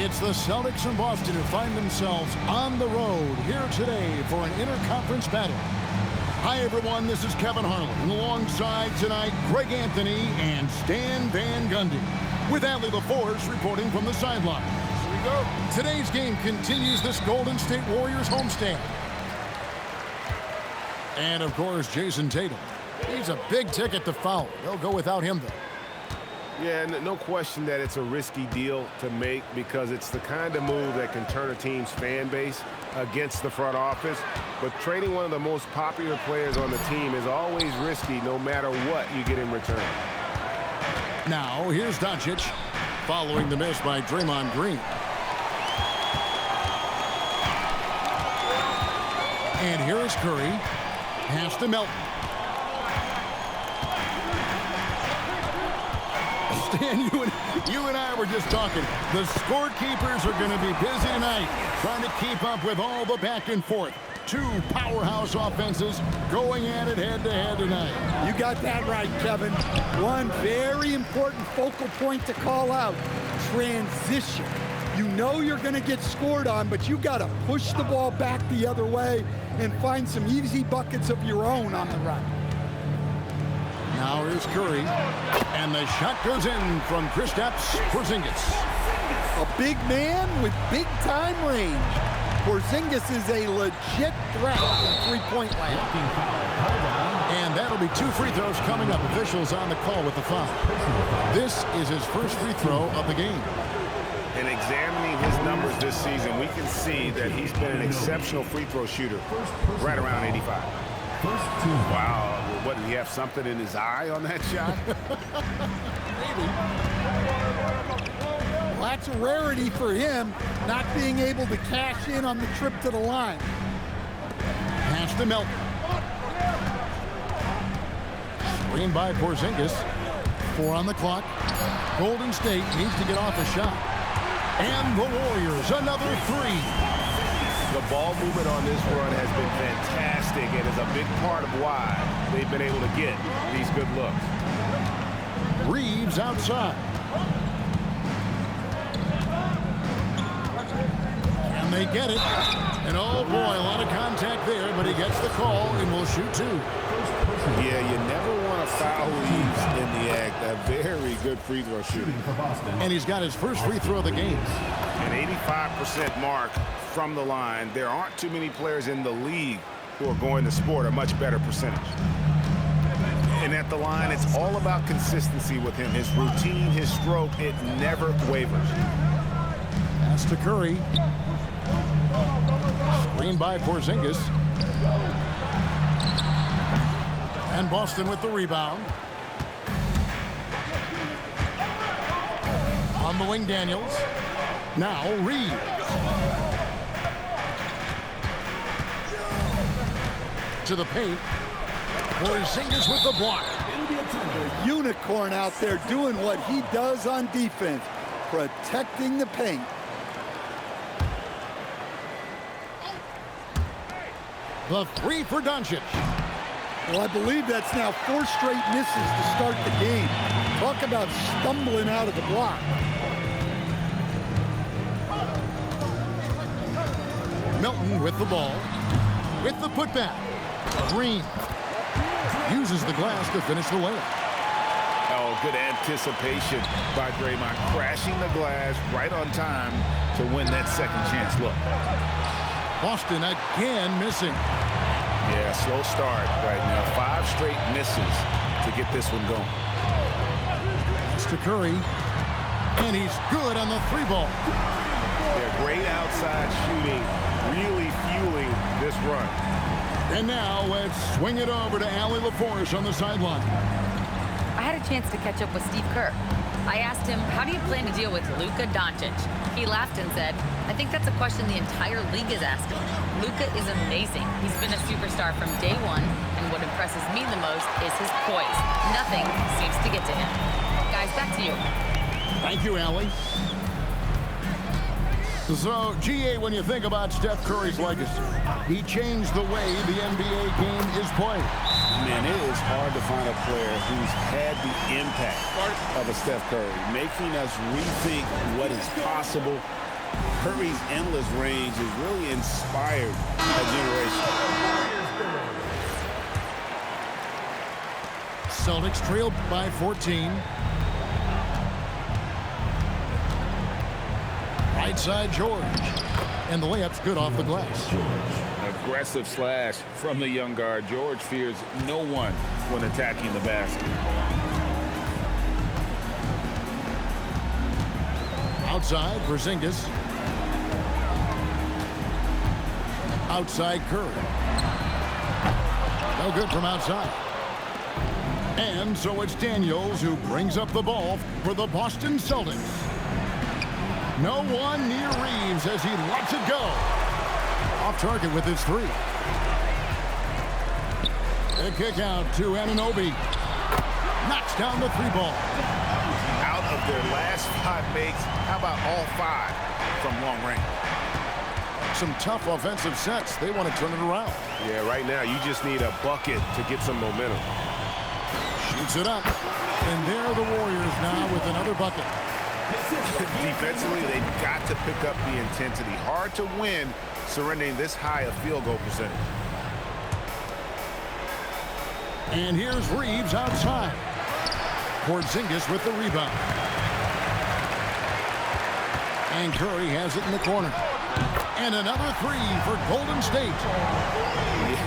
It's the Celtics in Boston who find themselves on the road here today for an interconference battle. Hi, everyone. This is Kevin Harlan. Alongside tonight, Greg Anthony and Stan Van Gundy. With Allie LaForce reporting from the sideline. Here we go. Today's game continues this Golden State Warriors homestand. And, of course, Jason Tatum. He's a big ticket to foul. They'll go without him, though. Yeah, no question that it's a risky deal to make because it's the kind of move that can turn a team's fan base against the front office. But trading one of the most popular players on the team is always risky no matter what you get in return. Now, here's Doncic following the miss by Draymond Green. And here is Curry. Pass to Melton. Stan, you and I were just talking. The scorekeepers are going to be busy tonight trying to keep up with all the back and forth. Two powerhouse offenses going at it head-to-head tonight. You got that right, Kevin. One very important focal point to call out, transition. You know you're going to get scored on, but you got to push the ball back the other way and find some easy buckets of your own on the run. Now here's Curry, and the shot goes in from Kristaps Porzingis. A big man with big-time range. Porzingis is a legit threat from three-point land. And that'll be 2 free throws coming up. Officials on the call with the foul. This is his first free throw of the game. In examining his numbers this season, we can see that he's been an exceptional free throw shooter, right around 85. Wow, what, did he have something in his eye on that shot? Maybe. Well, that's a rarity for him, not being able to cash in on the trip to the line. Pass to Melton. Screen by Porzingis. 4 on the clock. Golden State needs to get off a shot. And the Warriors, another 3. The ball movement on this run has been fantastic and is a big part of why they've been able to get these good looks. Reeves outside. And they get it. And oh boy, a lot of contact there, but he gets the call and will shoot 2. Yeah, you never want to foul Reeves in the act. A very good free throw shooter. And he's got his first free throw of the game. An 85% mark from the line. There aren't too many players in the league who are going to sport a much better percentage. And at the line, it's all about consistency with him. His routine, his stroke, it never wavers. Pass to Curry. Screen by Porzingis. And Boston with the rebound. On the wing, Daniels. Now Reeves. To the paint. Porzingis with the block. The unicorn out there doing what he does on defense, protecting the paint. The 3 for Doncic. Well, I believe that's now 4 straight misses to start the game. Talk about stumbling out of the block. Melton with the ball. With the putback. Green uses the glass to finish the layup. Oh, good anticipation by Draymond, crashing the glass right on time to win that second chance look. Boston again missing. Yeah, slow start right now. 5 straight misses to get this one going. Pass to Curry. And he's good on the 3 ball. Yeah, great outside shooting, really fueling this run. And now let's swing it over to Allie LaForce on the sideline. I had a chance to catch up with Steve Kerr. I asked him, how do you plan to deal with Luka Doncic? He laughed and said, I think that's a question the entire league is asking. Luka is amazing. He's been a superstar from day one, and what impresses me the most is his poise. Nothing seems to get to him. Guys, back to you. Thank you, Allie. So, GA, when you think about Steph Curry's legacy, he changed the way the NBA game is played. Man, it is hard to find a player who's had the impact of a Steph Curry, making us rethink what is possible Curry's endless range has really inspired a generation. Celtics trail by 14. Right side, George. And the layup's good off the glass. Aggressive slash from the young guard. George fears no one when attacking the basket. Outside, Porzingis. Outside, Curry. No good from outside. And so it's Daniels who brings up the ball for the Boston Celtics. No one near Reeves as he lets it go. Off target with his three. A kick out to Anunoby. Knocks down the three ball. Out of their last 5 makes, how about all 5 from long range? Some tough offensive sets. They want to turn it around. Yeah, right now you just need a bucket to get some momentum. Shoots it up. And there are the Warriors now with another bucket. Defensively, they've got to pick up the intensity. Hard to win surrendering this high a field goal percentage. And here's Reeves outside. Porzingis with the rebound. And Curry has it in the corner. And another three for Golden State.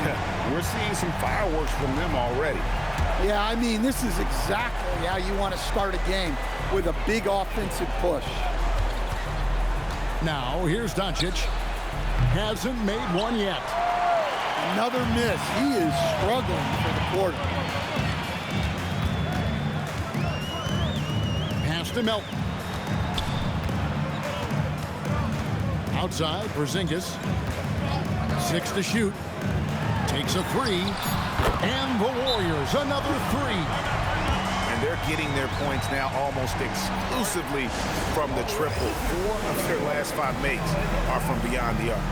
Yeah, we're seeing some fireworks from them already. Yeah, I mean, this is exactly how you want to start a game, with a big offensive push. Now, here's Doncic. Hasn't made one yet. Another miss. He is struggling for the quarter. Pass to Melton. Outside, Porzingis. 6 to shoot. Takes a three. And the Warriors, another three. And they're getting their points now almost exclusively from the triple. 4 of their last 5 makes are from beyond the arc.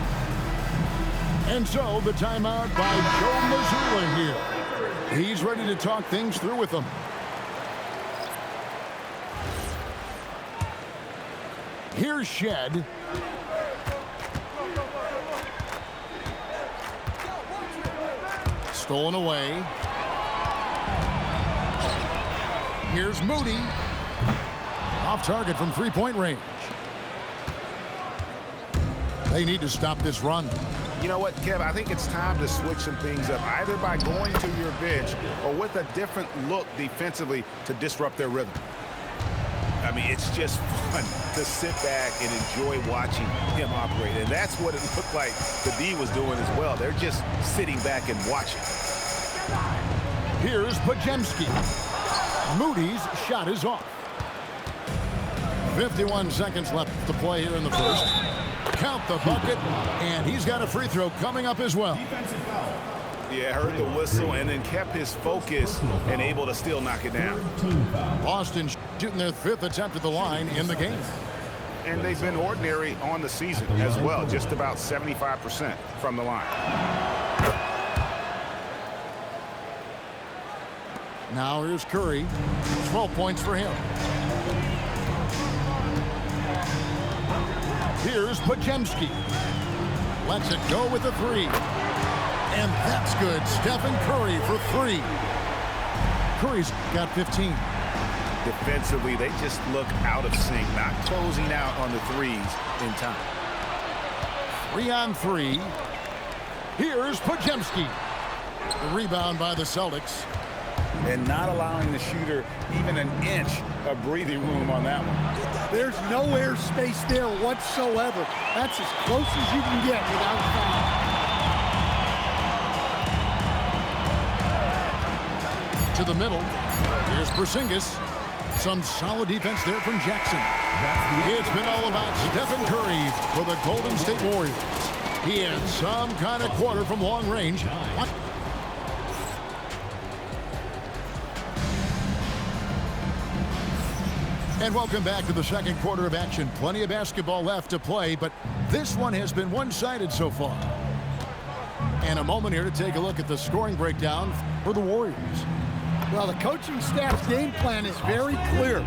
And so the timeout by Joe Mazzulla here. He's ready to talk things through with them. Here's Shed. Stolen away. Here's Moody. Off target from three-point range. They need to stop this run. You know what, Kev? I think it's time to switch some things up, either by going to your bench or with a different look defensively to disrupt their rhythm. I mean, it's just fun to sit back and enjoy watching him operate. And that's what it looked like the D was doing as well. They're just sitting back and watching. Here's Podziemski. Moody's shot is off. 51 seconds left to play here in the first. Count the bucket, and he's got a free throw coming up as well. Yeah, heard the whistle and then kept his focus and able to still knock it down. Boston shooting their 5th attempt at the line in the game. And they've been ordinary on the season as well, just about 75% from the line. Now here's Curry. 12 points for him. Here's Podziemski. Lets it go with a three. And that's good. Stephen Curry for 3. Curry's got 15. Defensively, they just look out of sync, not closing out on the threes in time. 3 on 3. Here's Podziemski. The rebound by the Celtics. And not allowing the shooter even an inch of breathing room on that one. There's no air space there whatsoever. That's as close as you can get without foul. To the middle. Here's Porzingis. Some solid defense there from Jackson. It's been all about Stephen Curry for the Golden State Warriors. He had some kind of quarter from long range. And welcome back to the second quarter of action. Plenty of basketball left to play, but this one has been one-sided so far. And a moment here to take a look at the scoring breakdown for the Warriors. Well, the coaching staff's game plan is very clear.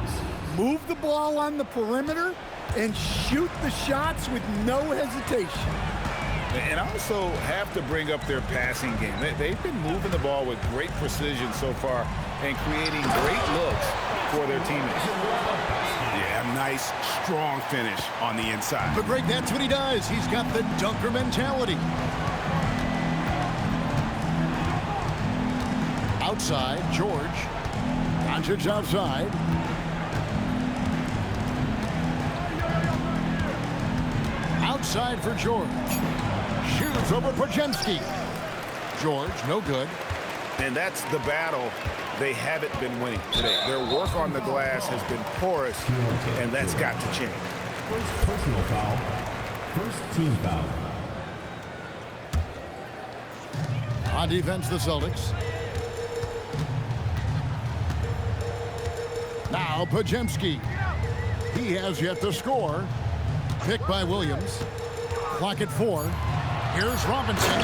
Move the ball on the perimeter and shoot the shots with no hesitation. And also have to bring up their passing game. They've been moving the ball with great precision so far and creating great looks for their teammates. Yeah, nice, strong finish on the inside. But Greg, that's what he does. He's got the dunker mentality. Outside, George. Doncic outside. Outside for George. Shoots over Podziemski. George, no good. And that's the battle they haven't been winning today. Their work on the glass has been porous, and that's got to change. First personal foul. First team foul. On defense, the Celtics. Now Podziemski. He has yet to score. Picked by Williams. Clock at 4. Here's Robinson.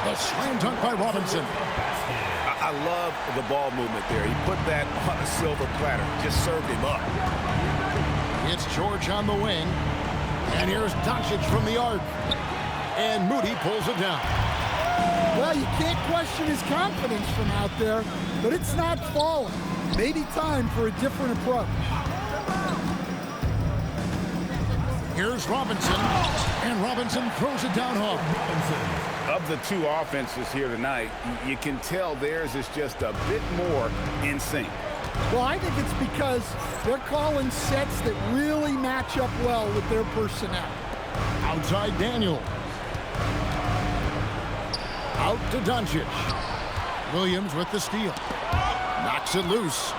The slam dunk by Robinson. I love the ball movement there. He put that on a silver platter. Just served him up. It's George on the wing. And here's Doncic from the arc. And Moody pulls it down. Well, you can't question his confidence from out there, but it's not falling. Maybe time for a different approach. Here's Robinson. And Robinson throws it down hard. Of the two offenses here tonight, you can tell theirs is just a bit more in sync. Well, I think it's because they're calling sets that really match up well with their personnel. Outside Daniel. Out to Doncic. Williams with the steal. Knocks it loose.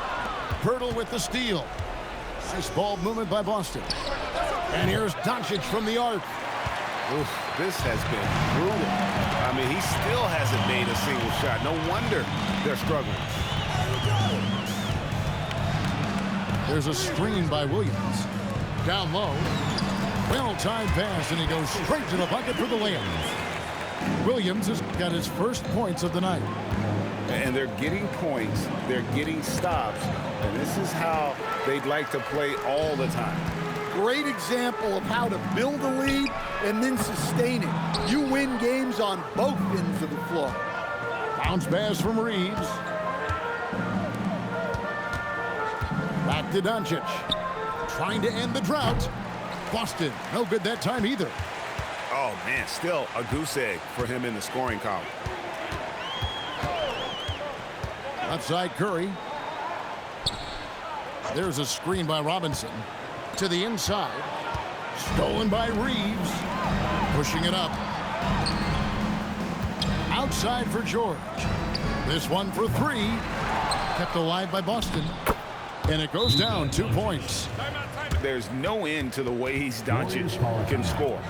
Pirtle with the steal. Nice ball movement by Boston. And here's Doncic from the arc. Oof, this has been brutal. I mean, he still hasn't made a single shot. No wonder they're struggling. There's a screen by Williams. Down low. Well-timed pass, and he goes straight to the bucket for the layup. Williams has got his first points of the night. And they're getting points. They're getting stops. And this is how they'd like to play all the time. Great example of how to build a lead and then sustain it. You win games on both ends of the floor. Bounce pass from Reeves. Back to Doncic. Trying to end the drought. Boston, no good that time either. Oh, man, still a goose egg for him in the scoring column. Outside Curry. There's a screen by Robinson. To the inside. Stolen by Reeves. Pushing it up. Outside for George. This one for 3. Kept alive by Boston. And it goes down 2 points. There's no end to the ways Doncic can score.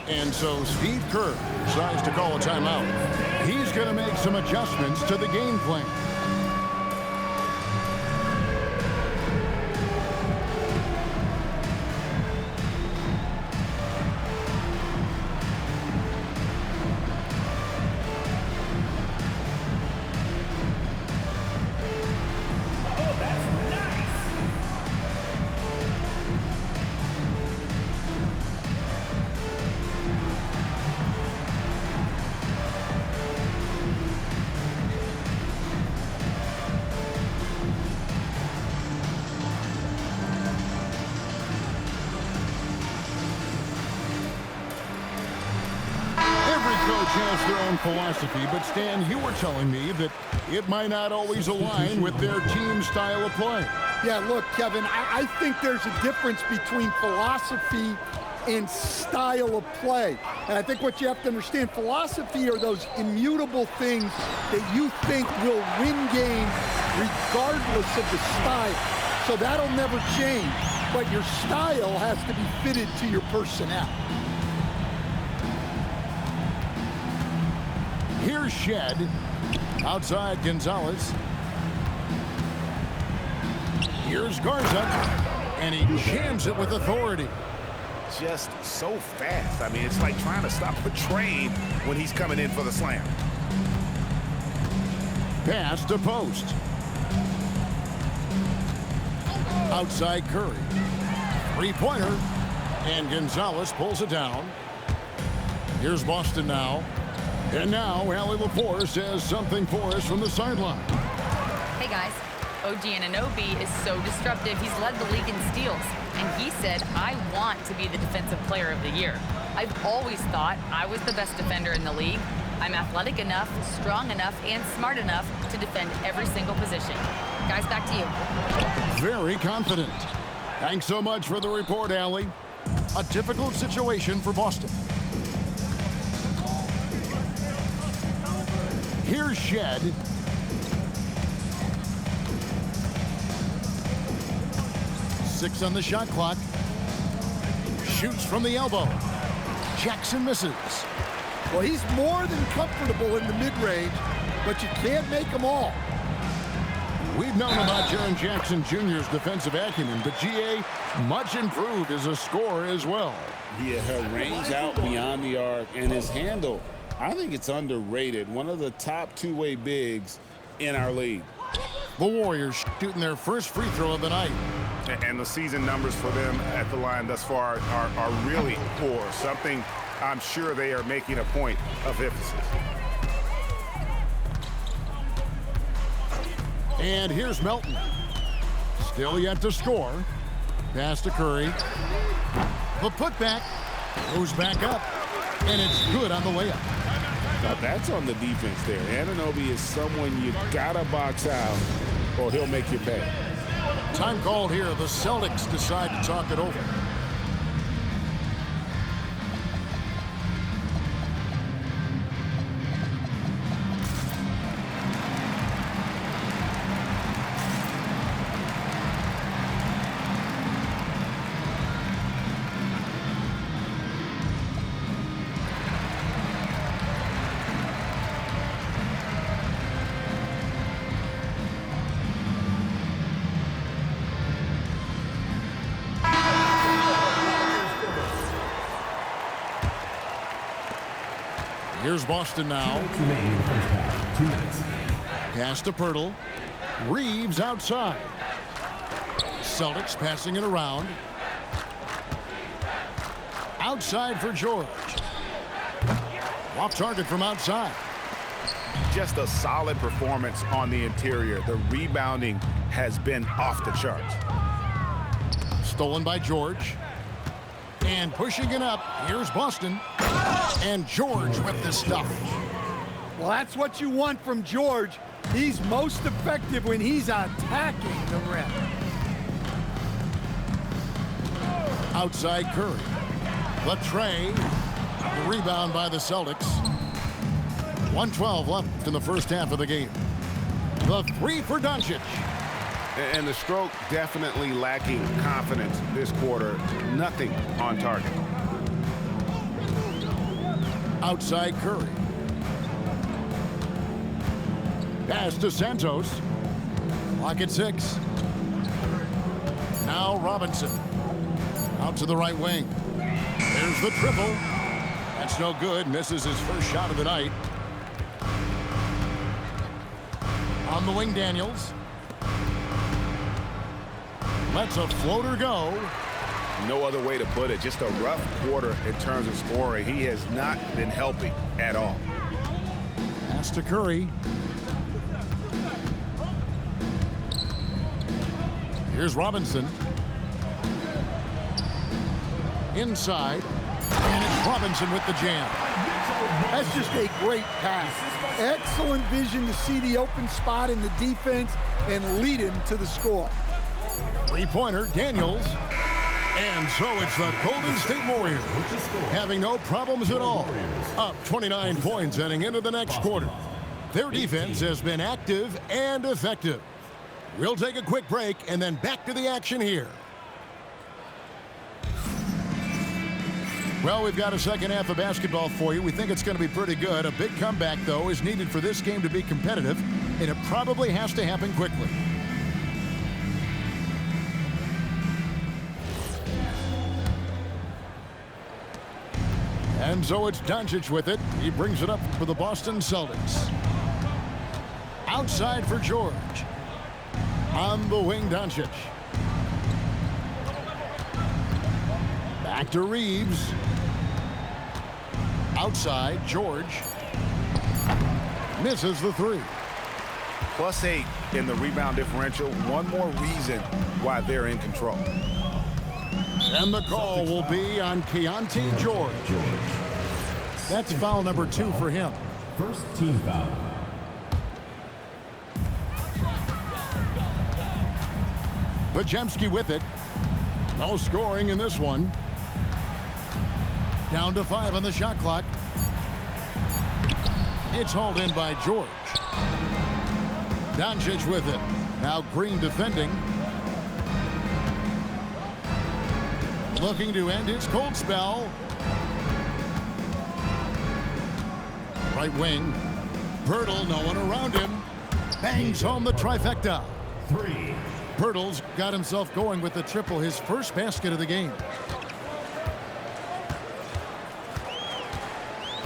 And so Steve Kerr decides to call a timeout. He's going to make some adjustments to the game plan. Has their own philosophy, but Stan, you were telling me that it might not always align with their team style of play. Yeah, look, Kevin, I think there's a difference between philosophy and style of play. And I think what you have to understand, philosophy are those immutable things that you think will win games regardless of the style. So that'll never change, but your style has to be fitted to your personnel. Here's Shed. Outside Gonzalez. Here's Garza. And he jams it with authority. Just so fast. I mean, it's like trying to stop a train when he's coming in for the slam. Pass to post. Outside Curry. Three-pointer. And Gonzalez pulls it down. Here's Boston now. And now Allie LaForce says something for us from the sideline. Hey guys, OG Anunoby is so disruptive. He's led the league in steals. And he said, I want to be the defensive player of the year. I've always thought I was the best defender in the league. I'm athletic enough, strong enough, and smart enough to defend every single position. Guys, back to you. Very confident. Thanks so much for the report, Allie. A difficult situation for Boston. Here's Shed. Six on the shot clock. Shoots from the elbow. Jackson misses. Well, he's more than comfortable in the mid-range, but you can't make them all. We've known about Jaren Jackson Jr.'s defensive acumen, but GA much improved as a scorer as well. Yeah, her range out beyond the arc and his handle, I think it's underrated. One of the top two-way bigs in our league. The Warriors shooting their first free throw of the night. And the season numbers for them at the line thus far are really poor. Something I'm sure they are making a point of emphasis. And here's Melton. Still yet to score. Pass to Curry. The putback goes back up. And it's good on the layup. Now that's on the defense there. Anunoby is someone you gotta box out or he'll make you pay. Time called here. The Celtics decide to talk it over. Here's Boston now. 2 minutes remaining in the first half. 2 minutes. Pass to Pirtle. Reeves outside. Celtics passing it around. Outside for George. Off target from outside. Just a solid performance on the interior. The rebounding has been off the charts. Stolen by George. And pushing it up. Here's Boston. And George with the stuff. Well, that's what you want from George. He's most effective when he's attacking the rim. Outside Curry. Latrey. The rebound by the Celtics. 1:12 left in the first half of the game. The three for Doncic. And the stroke definitely lacking confidence this quarter. Nothing on target. Outside Curry. Pass to Santos. Clock at 6. Now Robinson. Out to the right wing. There's the triple. That's no good. Misses his first shot of the night. On the wing, Daniels. Lets a floater go. No other way to put it. Just a rough quarter in terms of scoring. He has not been helping at all. Pass to Curry. Here's Robinson. Inside. And it's Robinson with the jam. That's just a great pass. Excellent vision to see the open spot in the defense and lead him to the score. Three-pointer, Daniels. And so it's the Golden State Warriors having no problems at all. Up 29 points heading into the next quarter. Their defense has been active and effective. We'll take a quick break and then back to the action here. Well, we've got a second half of basketball for you. We think it's going to be pretty good. A big comeback, though, is needed for this game to be competitive, and it probably has to happen quickly. And so it's Doncic with it. He brings it up for the Boston Celtics. Outside for George. On the wing, Doncic. Back to Reeves. Outside, George. Misses the three. +8 in the rebound differential. One more reason why they're in control. And the call will be on Keontae George. That's foul number 2 for him. First team foul. Pajemski with it. No scoring in this one. Down to 5 on the shot clock. It's hauled in by George. Doncic with it. Now Green defending. Looking to end his cold spell. Right wing. Pirtle, no one around him. Bangs home the trifecta. 3. Pirtle's got himself going with the triple, his first basket of the game.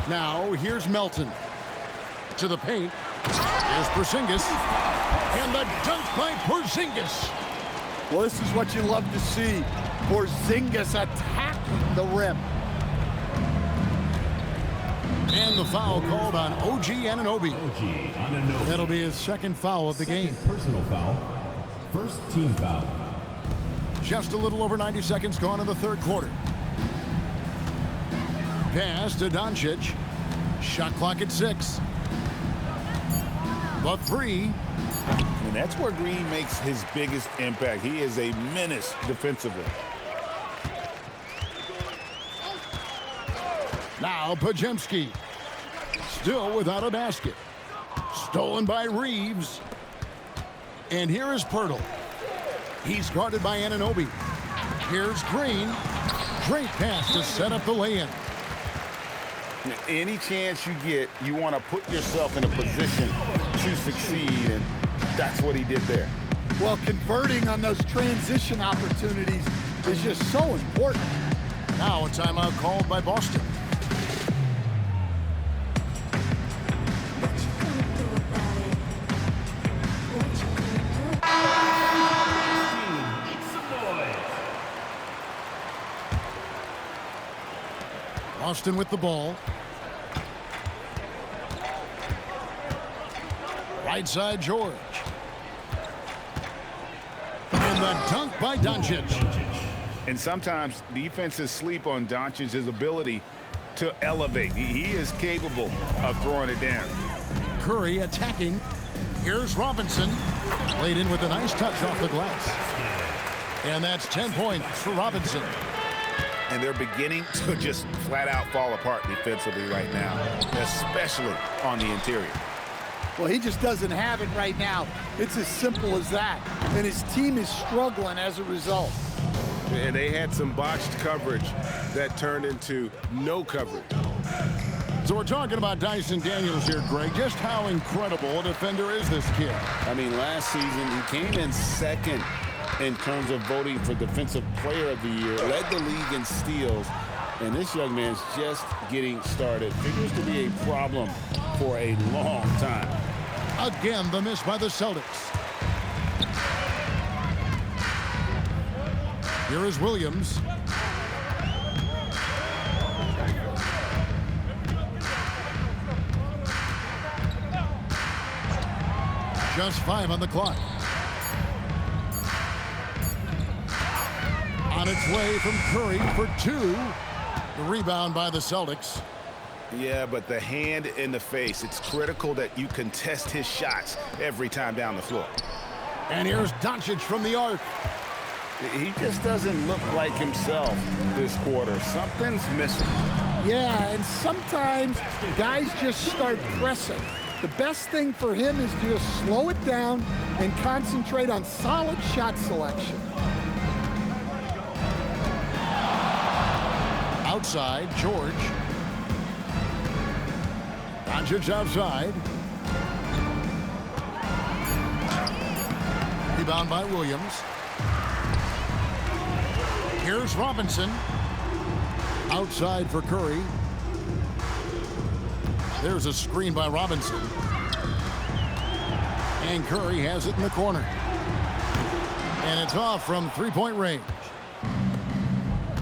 Now, here's Melton. To the paint. Here's Porzingis. And the dunk by Porzingis. Well, this is what you love to see. Porzingis attacking the rim. And the foul called on OG Anunoby. OG Anunoby. That'll be his second foul of the game. Personal foul. First team foul. Just a little over 90 seconds gone in the third quarter. Pass to Doncic. Shot clock at 6. The three. And that's where Green makes his biggest impact. He is a menace defensively. Now Pajemski. Still without a basket. Stolen by Reeves. And here is Pirtle. He's guarded by Anunoby. Here's Green. Great pass to set up the lay-in. Any chance you get, you want to put yourself in a position to succeed, and that's what he did there. Well, converting on those transition opportunities is just so important. Now a timeout called by Boston. Boston with the ball. Right side, George. And the dunk by Doncic. And sometimes defenses sleep on Doncic's ability to elevate. He is capable of throwing it down. Curry attacking. Here's Robinson. Laid in with a nice touch off the glass. And that's 10 points for Robinson. And they're beginning to just flat out fall apart defensively right now, especially on the interior. Well, he just doesn't have it right now. It's as simple as that. And his team is struggling as a result. And they had some botched coverage that turned into no coverage. So we're talking about Dyson Daniels here, Greg. Just how incredible a defender is this kid? I mean, last season he came in second in terms of voting for Defensive Player of the Year, led the league in steals, and this young man's just getting started. Figures to be a problem for a long time. Again, the miss by the Celtics. Here is Williams. Just 5 on the clock. On its way from Curry for 2. The rebound by the Celtics. Yeah, but the hand in the face, it's critical that you contest his shots every time down the floor. And here's Doncic from the arc. He just doesn't look like himself this quarter. Something's missing. Yeah, and sometimes guys just start pressing. The best thing for him is to just slow it down and concentrate on solid shot selection. Outside, George. Doncic outside. Rebound by Williams. Here's Robinson. Outside for Curry. There's a screen by Robinson. And Curry has it in the corner. And it's off from three-point range.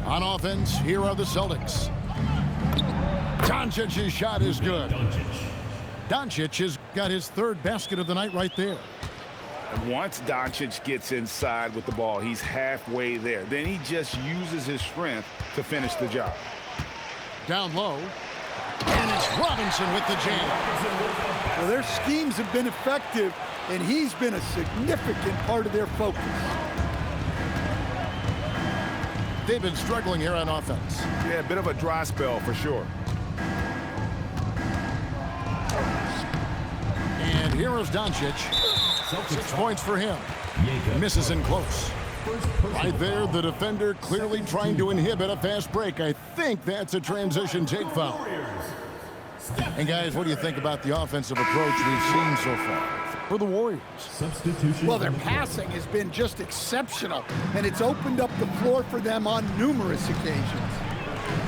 On offense, here are the Celtics. Doncic's shot is good. Doncic has got his third basket of the night right there. And once Doncic gets inside with the ball, he's halfway there. Then he just uses his strength to finish the job. Down low. And it's Robinson with the jam. Well, their schemes have been effective, and he's been a significant part of their focus. They've been struggling here on offense. Yeah, a bit of a dry spell for sure. And here is Doncic. 6 points for him. Misses in close. Right there, the defender clearly trying to inhibit a fast break. I think that's a transition take foul. And guys, what do you think about the offensive approach we've seen so far for the Warriors? Substitution. Well, their passing has been just exceptional, and it's opened up the floor for them on numerous occasions.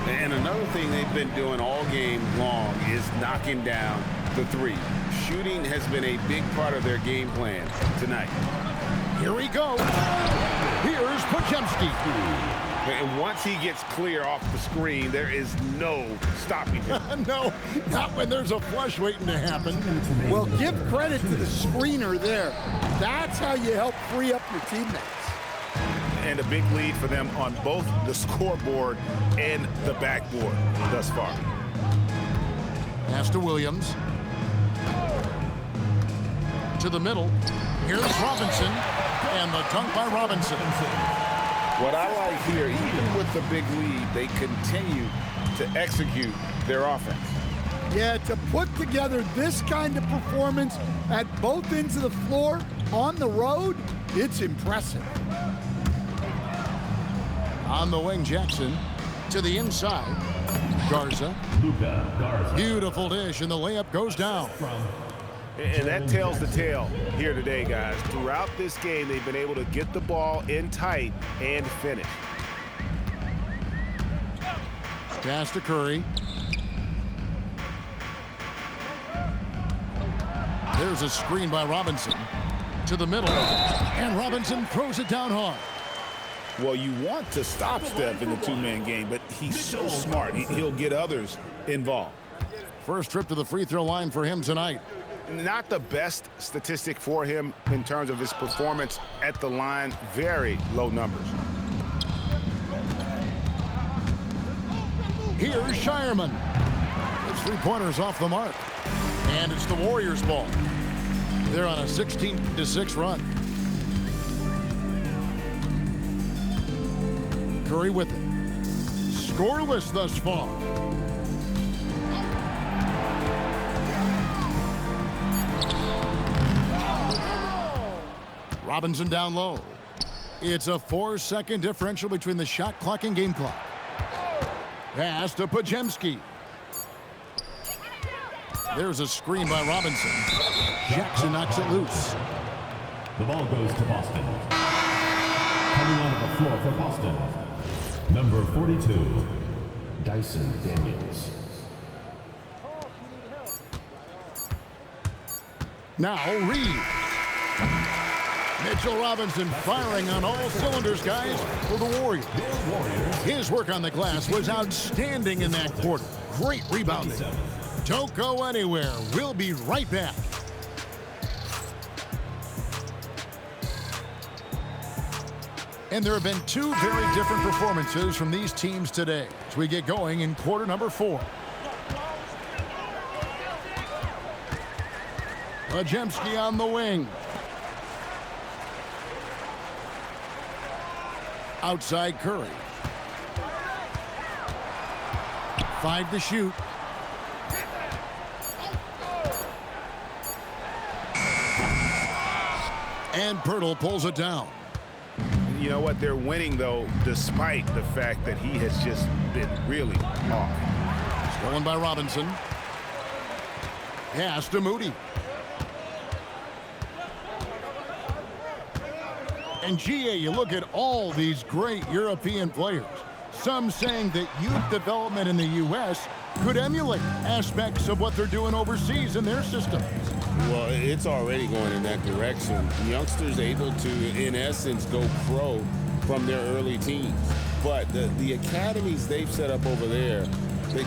And another thing they've been doing all game long is knocking down the three. Shooting has been a big part of their game plan tonight. Here we go. Here's Podziemski. And once he gets clear off the screen, there is no stopping him. No, not when there's a flush waiting to happen. Well, give credit to the screener there. That's how you help free up your teammates. And a big lead for them on both the scoreboard and the backboard thus far. Pass to Williams. To the middle. Here's Robinson. And the dunk by Robinson. What I like here, even with the big lead, they continue to execute their offense. Yeah, to put together this kind of performance at both ends of the floor on the road, it's impressive. On the wing, Jackson. To the inside. Garza. Beautiful dish, and the layup goes down. And that tells the tale here today, guys. Throughout this game, they've been able to get the ball in tight and finish. Pass to Curry. There's a screen by Robinson. To the middle. And Robinson throws it down hard. Well, you want to stop Steph in the two-man game, but he's so smart. He'll get others involved. First trip to the free throw line for him tonight. Not the best statistic for him in terms of his performance at the line. Very low numbers. Here's Shireman. It's 3-pointers off the mark. And it's the Warriors' ball. They're on a 16-6 run. Curry with it. Scoreless thus far. Robinson down low. It's a 4-second differential between the shot clock and game clock. Pass to Podziemski. There's a screen by Robinson. Jackson knocks it loose. The ball goes to Boston. Coming onto the floor for Boston, number 42, Dyson Daniels. Now Reed. Mitchell Robinson firing on all cylinders, guys, for the Warriors. His work on the glass was outstanding in that quarter. Great rebounding. Don't go anywhere. We'll be right back. And there have been two very different performances from these teams today as we get going in quarter number 4. Podziemski on the wing. Outside Curry. 5 to shoot. And Pirtle pulls it down. You know what? They're winning, though, despite the fact that he has just been really off. Stolen by Robinson. Pass to Moody. And GA, you look at all these great European players. Some saying that youth development in the U.S. could emulate aspects of what they're doing overseas in their systems. Well, it's already going in that direction. Youngsters able to, in essence, go pro from their early teens. but the academies they've set up over there,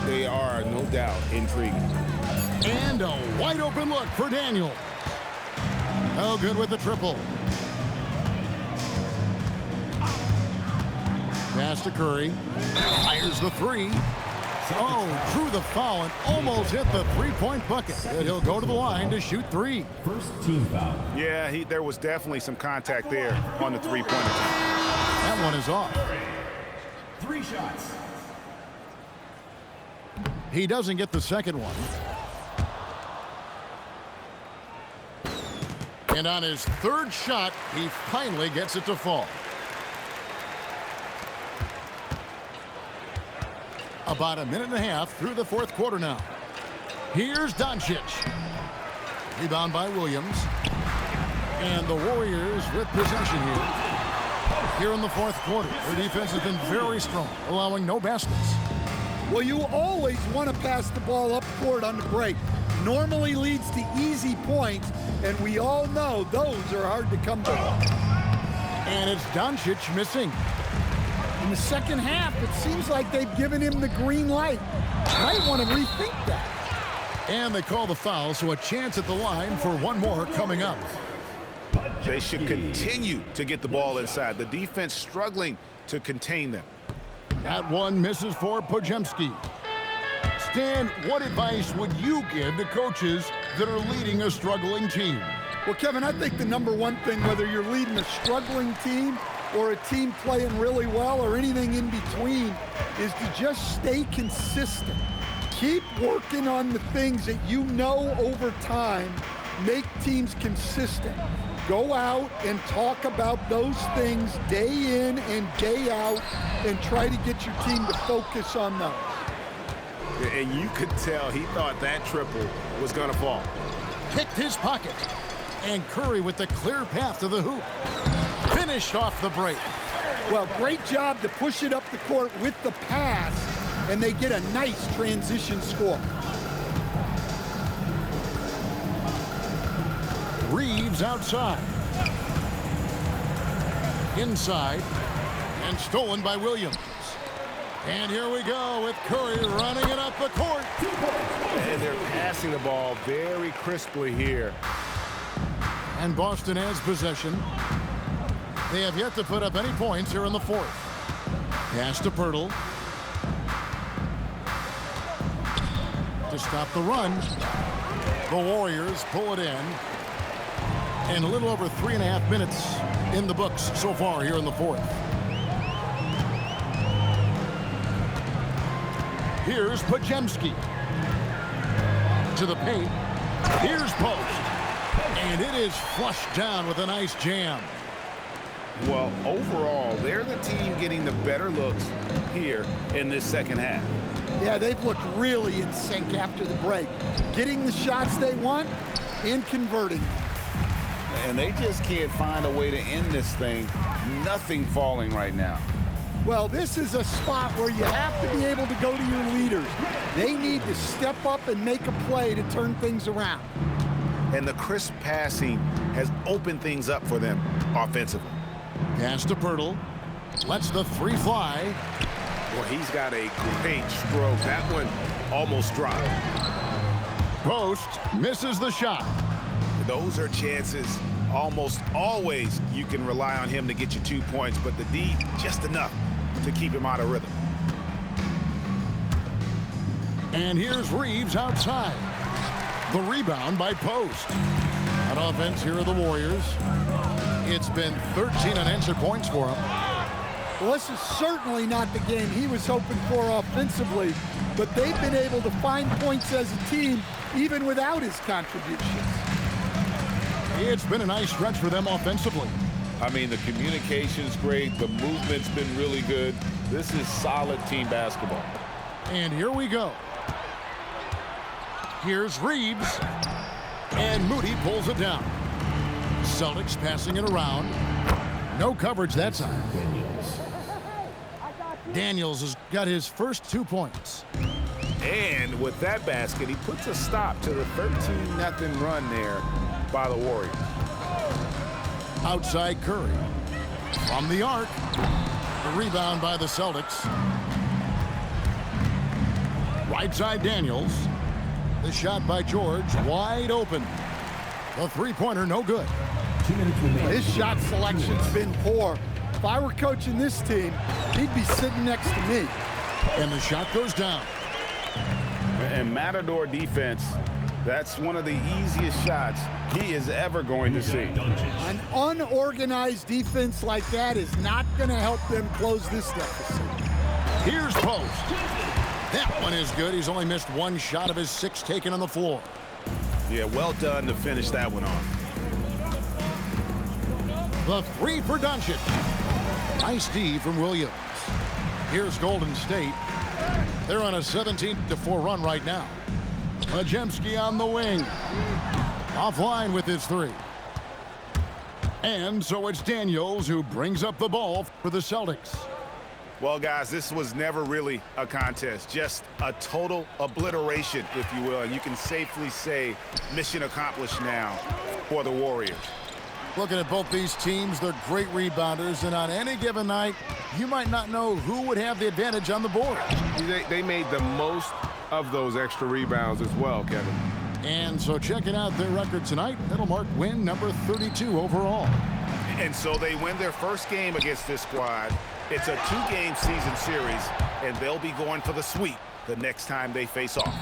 they are no doubt intriguing. And a wide open look for Daniel. Oh, good with the triple. Pass to Curry. Fires the three. Oh, drew the foul and almost hit the three-point bucket. He'll go to the line to shoot three. First team foul. Yeah, there was definitely some contact there on the three-pointer. That one is off. 3 shots. He doesn't get the second one. And on his third shot, he finally gets it to fall. About a minute and a half through the fourth quarter now. Here's Doncic. Rebound by Williams. And the Warriors with possession here in the fourth quarter. Their defense has been very strong, allowing no baskets. Well, you always want to pass the ball up court on the break. Normally leads to easy points, and we all know those are hard to come by. And it's Doncic missing. In the second half, it seems like they've given him the green light. Might want to rethink that. And they call the foul, so a chance at the line for one more coming up. They should continue to get the ball inside. The defense struggling to contain them. That one misses for Podziemski. Stan, what advice would you give to coaches that are leading a struggling team? Well, Kevin, I think the number one thing, whether you're leading a struggling team or a team playing really well or anything in between, is to just stay consistent. Keep working on the things that you know over time make teams consistent. Go out and talk about those things day in and day out and try to get your team to focus on those. And you could tell he thought that triple was going to fall. Picked his pocket. And Curry with the clear path to the hoop. Finished off the break. Well, great job to push it up the court with the pass, and they get a nice transition score. Reeves outside. Inside. And stolen by Williams. And here we go with Curry running it up the court. And they're passing the ball very crisply here. And Boston has possession. They have yet to put up any points here in the fourth. Pass to Pirtle. To stop the run. The Warriors pull it in. And a little over 3.5 minutes in the books so far here in the fourth. Here's Podziemski. To the paint. Here's Post. And it is flushed down with a nice jam. Well, overall, they're the team getting the better looks here in this second half. Yeah, they've looked really in sync after the break. Getting the shots they want and converting. And they just can't find a way to end this thing. Nothing falling right now. Well, this is a spot where you have to be able to go to your leaders. They need to step up and make a play to turn things around. And the crisp passing has opened things up for them offensively. Pass to Pirtle. Lets the three fly. Well, he's got a great stroke. That one almost dropped. Post misses the shot. Those are chances. Almost always you can rely on him to get you 2 points, but the D, just enough to keep him out of rhythm. And here's Reeves outside. The rebound by Post. On offense, here are the Warriors. It's been 13 unanswered points for him. Well, this is certainly not the game he was hoping for offensively, but they've been able to find points as a team even without his contributions. It's been a nice stretch for them offensively. I mean, the communication's great. The movement's been really good. This is solid team basketball. And here we go. Here's Reeves. And Moody pulls it down. Celtics passing it around. No coverage that time. Daniels has got his first 2 points. And with that basket, he puts a stop to the 13-0 run there by the Warriors. Outside Curry. From the arc. The rebound by the Celtics. Right side Daniels. The shot by George, wide open. The three-pointer, no good. 2 minutes remaining. His shot selection's been poor. If I were coaching this team, he'd be sitting next to me. And the shot goes down. And Matador defense, that's one of the easiest shots he is ever going to see. An unorganized defense like that is not going to help them close this deficit. Here's Post. That one is good. He's only missed one shot of his 6 taken on the floor. Yeah, well done to finish that one off. The three for Doncic. Nice D from Williams. Here's Golden State. They're on a 17-4 run right now. Majemski on the wing. Offline with his 3. And so it's Daniels who brings up the ball for the Celtics. Well, guys, this was never really a contest, just a total obliteration, if you will. And you can safely say mission accomplished now for the Warriors. Looking at both these teams, they're great rebounders, and on any given night, you might not know who would have the advantage on the board. They made the most of those extra rebounds as well, Kevin. And so checking out their record tonight, that'll mark win number 32 overall. And so they win their first game against this squad. It's a 2-game season series, and they'll be going for the sweep the next time they face off.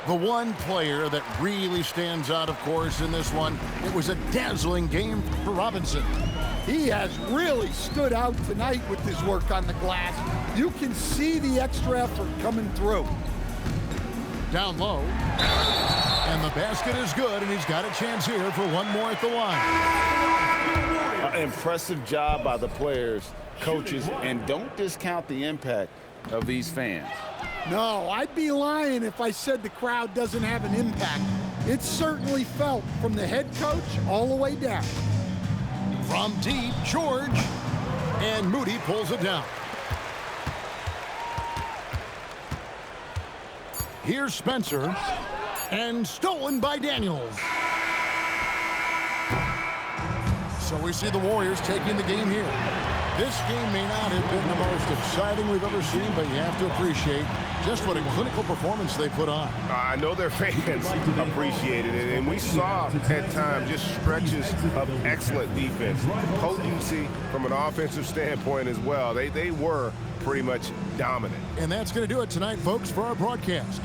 The one player that really stands out, of course, in this one, it was a dazzling game for Robinson. He has really stood out tonight with his work on the glass. You can see the extra effort coming through. Down low. And the basket is good, and he's got a chance here for one more at the line. Impressive job by the players, coaches, and don't discount the impact of these fans. No, I'd be lying if I said the crowd doesn't have an impact. It's certainly felt from the head coach all the way down. From deep, George. And Moody pulls it down. Here's Spencer. And stolen by Daniels. So we see the Warriors taking the game here. This game may not have been the most exciting we've ever seen, but you have to appreciate just what a clinical performance they put on. I know their fans appreciated it, and we saw at times just stretches of excellent defense, potency from an offensive standpoint as well. They were pretty much dominant. And that's going to do it tonight, folks, for our broadcast.